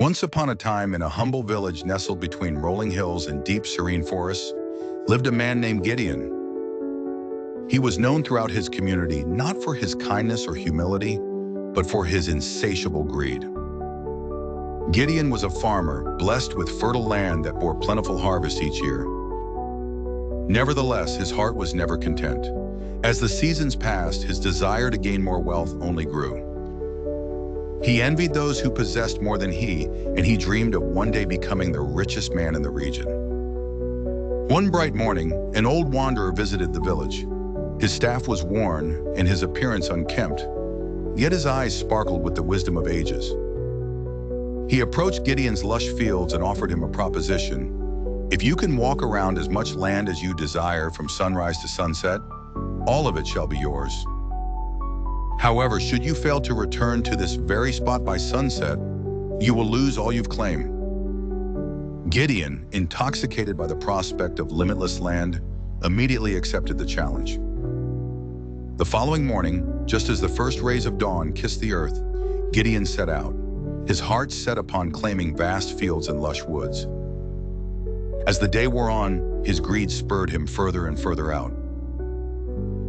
Once upon a time, in a humble village nestled between rolling hills and deep, serene forests, lived a man named Gideon. He was known throughout his community not for his kindness or humility, but for his insatiable greed. Gideon was a farmer, blessed with fertile land that bore plentiful harvest each year. Nevertheless, his heart was never content. As the seasons passed, his desire to gain more wealth only grew. He envied those who possessed more than he, and he dreamed of one day becoming the richest man in the region. One bright morning, an old wanderer visited the village. His staff was worn and his appearance unkempt, yet his eyes sparkled with the wisdom of ages. He approached Gideon's lush fields and offered him a proposition. If you can walk around as much land as you desire from sunrise to sunset, all of it shall be yours. However, should you fail to return to this very spot by sunset, you will lose all you've claimed. Gideon, intoxicated by the prospect of limitless land, immediately accepted the challenge. The following morning, just as the first rays of dawn kissed the earth, Gideon set out, his heart set upon claiming vast fields and lush woods. As the day wore on, his greed spurred him further and further out.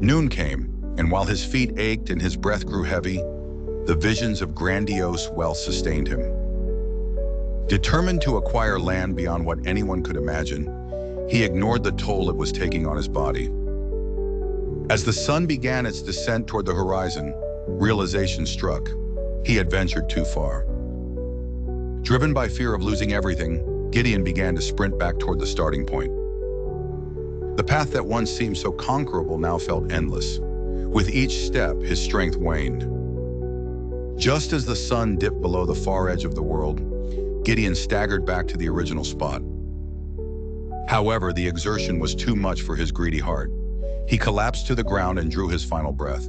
Noon came, and while his feet ached and his breath grew heavy, the visions of grandiose wealth sustained him. Determined to acquire land beyond what anyone could imagine, he ignored the toll it was taking on his body. As the sun began its descent toward the horizon, realization struck. He had ventured too far. Driven by fear of losing everything, Gideon began to sprint back toward the starting point. The path that once seemed so conquerable now felt endless. With each step, his strength waned. Just as the sun dipped below the far edge of the world, Gideon staggered back to the original spot. However, the exertion was too much for his greedy heart. He collapsed to the ground and drew his final breath.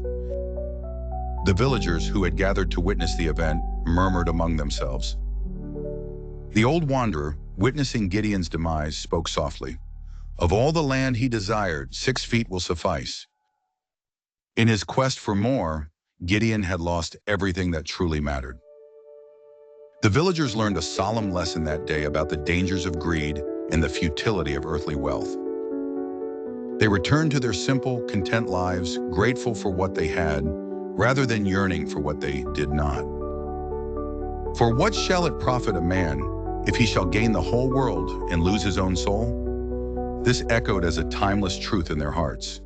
The villagers who had gathered to witness the event murmured among themselves. The old wanderer, witnessing Gideon's demise, spoke softly. Of all the land he desired, 6 feet will suffice. In his quest for more, Gideon had lost everything that truly mattered. The villagers learned a solemn lesson that day about the dangers of greed and the futility of earthly wealth. They returned to their simple, content lives, grateful for what they had, rather than yearning for what they did not. For what shall it profit a man if he shall gain the whole world and lose his own soul? This echoed as a timeless truth in their hearts.